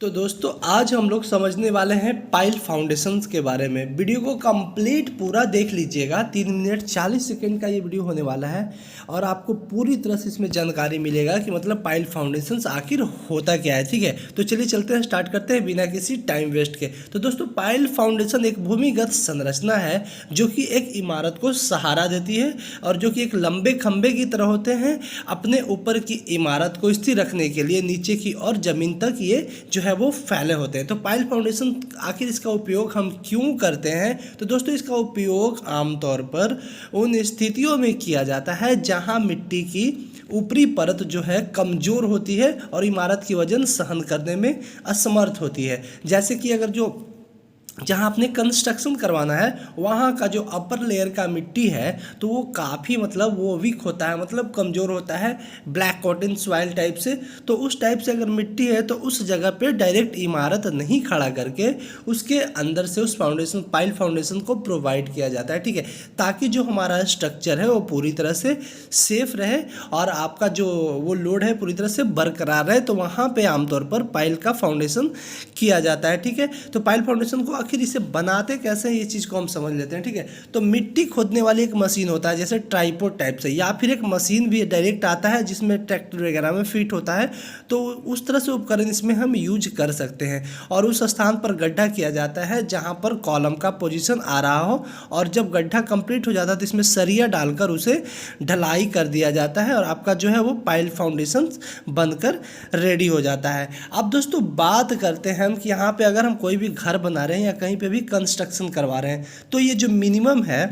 तो दोस्तों आज हम लोग समझने वाले हैं पाइल फाउंडेशंस के बारे में। वीडियो को कंप्लीट पूरा देख लीजिएगा। 3 मिनट 40 सेकंड का ये वीडियो होने वाला है और आपको पूरी तरह से इसमें जानकारी मिलेगा कि मतलब पाइल फाउंडेशंस आखिर होता क्या है। ठीक है, तो चलिए चलते हैं, स्टार्ट करते हैं बिना किसी टाइम वेस्ट के। तो दोस्तों पाइल फाउंडेशन एक भूमिगत संरचना है जो कि एक इमारत को सहारा देती है और जो कि एक लंबे खंभे की तरह होते हैं। अपने ऊपर की इमारत को स्थिर रखने के लिए नीचे की और जमीन तक ये जो है वो फैले होते हैं। तो पाइल फाउंडेशन आखिर इसका उपयोग हम क्यों करते हैं? तो दोस्तों इसका उपयोग आमतौर पर उन स्थितियों में किया जाता है जहां मिट्टी की ऊपरी परत जो है कमज़ोर होती है और इमारत की वजन सहन करने में असमर्थ होती है। जैसे कि अगर जहाँ आपने कंस्ट्रक्शन करवाना है वहाँ का जो अपर लेयर का मिट्टी है तो वो काफ़ी मतलब वो वीक होता है, मतलब कमज़ोर होता है, ब्लैक कॉटन सॉइल टाइप से। तो उस टाइप से अगर मिट्टी है तो उस जगह पे डायरेक्ट इमारत नहीं खड़ा करके उसके अंदर से उस फाउंडेशन पाइल फाउंडेशन को प्रोवाइड किया जाता है। ठीक है, ताकि जो हमारा स्ट्रक्चर है वो पूरी तरह से सेफ रहे और आपका जो वो लोड है पूरी तरह से बरकरार रहे। तो वहाँ पे आमतौर पर पाइल का फाउंडेशन किया जाता है। ठीक है, तो पाइल फाउंडेशन को आखिर इसे बनाते कैसे हैं ये चीज़ को हम समझ लेते हैं। ठीक है, तो मिट्टी खोदने वाली एक मशीन होता है जैसे ट्राइपॉड टाइप से, या फिर एक मशीन भी डायरेक्ट आता है जिसमें ट्रैक्टर वगैरह में फिट होता है। तो उस तरह से उपकरण इसमें हम यूज कर सकते हैं और उस स्थान पर गड्ढा किया जाता है जहाँ पर कॉलम का पोजीशन आ रहा हो और जब गड्ढा कंप्लीट हो जाता है तो इसमें सरिया डालकर उसे ढलाई कर दिया जाता है और आपका जो है वो पाइल फाउंडेशन बनकर रेडी हो जाता है। अब दोस्तों बात करते हैं हम कि यहाँ पे अगर हम कोई भी घर बना रहे हैं या कहीं पे भी कंस्ट्रक्शन करवा रहे हैं तो ये जो मिनिमम है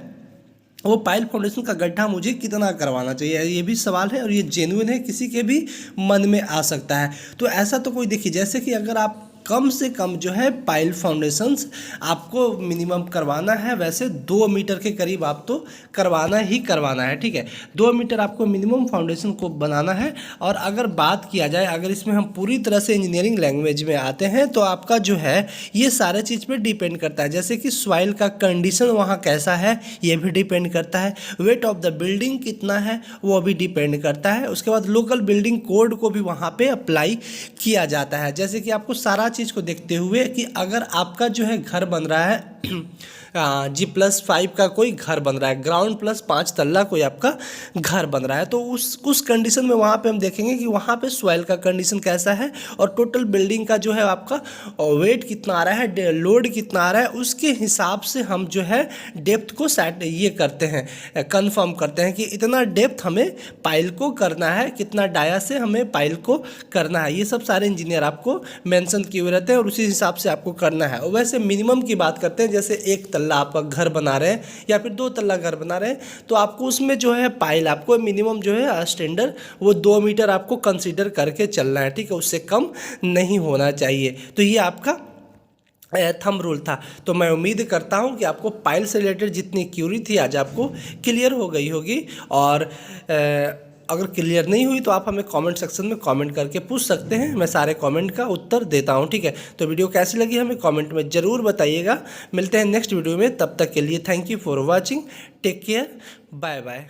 वो पाइल फाउंडेशन का गड्ढा मुझे कितना करवाना चाहिए, ये भी सवाल है और ये जेन्युइन है, किसी के भी मन में आ सकता है। तो ऐसा तो कोई देखिए, जैसे कि अगर आप कम से कम जो है पाइल फाउंडेशंस आपको मिनिमम करवाना है, वैसे 2 मीटर के करीब आप तो करवाना ही करवाना है। ठीक है, 2 मीटर आपको मिनिमम फाउंडेशन को बनाना है। और अगर बात किया जाए, अगर इसमें हम पूरी तरह से इंजीनियरिंग लैंग्वेज में आते हैं तो आपका जो है ये सारे चीज़ पे डिपेंड करता है। जैसे कि सॉइल का कंडीशन वहाँ कैसा है ये भी डिपेंड करता है, वेट ऑफ द बिल्डिंग कितना है वो भी डिपेंड करता है। उसके बाद लोकल बिल्डिंग कोड को भी वहाँ पे अप्लाई किया जाता है। जैसे कि आपको सारा चीज़ को देखते हुए कि अगर आपका जो है घर बन रहा है G+5 का कोई घर बन रहा है, ग्राउंड प्लस 5 तल्ला कोई आपका घर बन रहा है, तो उस कंडीशन में वहाँ पे हम देखेंगे कि वहाँ पे सॉइल का कंडीशन कैसा है और टोटल बिल्डिंग का जो है आपका वेट कितना आ रहा है, लोड कितना आ रहा है, उसके हिसाब से हम जो है डेप्थ को सेट ये करते हैं, कंफर्म करते हैं कि इतना डेप्थ हमें पाइल को करना है, कितना डाया से हमें पाइल को करना है। ये सब सारे इंजीनियर आपको मेंशन किए हुए रहते हैं और उसी हिसाब से आपको करना है। और वैसे मिनिमम की बात करते हैं, जैसे 1 तल्ला आप घर बना रहे हैं या फिर 2 तल्ला घर बना रहे हैं तो आपको उसमें जो है पाइल आपको मिनिमम जो है स्टैंडर्ड वो 2 मीटर आपको कंसीडर करके चलना है। ठीक है, उससे कम नहीं होना चाहिए। तो ये आपका थंब रूल था। तो मैं उम्मीद करता हूँ कि आपको पाइल से रिलेटेड जितनी क्यूरी थी आज आपको क्लियर हो गई होगी। और अगर क्लियर नहीं हुई तो आप हमें कमेंट सेक्शन में कमेंट करके पूछ सकते हैं, मैं सारे कमेंट का उत्तर देता हूं। ठीक है, तो वीडियो कैसी लगी हमें कमेंट में ज़रूर बताइएगा। मिलते हैं नेक्स्ट वीडियो में, तब तक के लिए thank you for watching, take care, bye bye.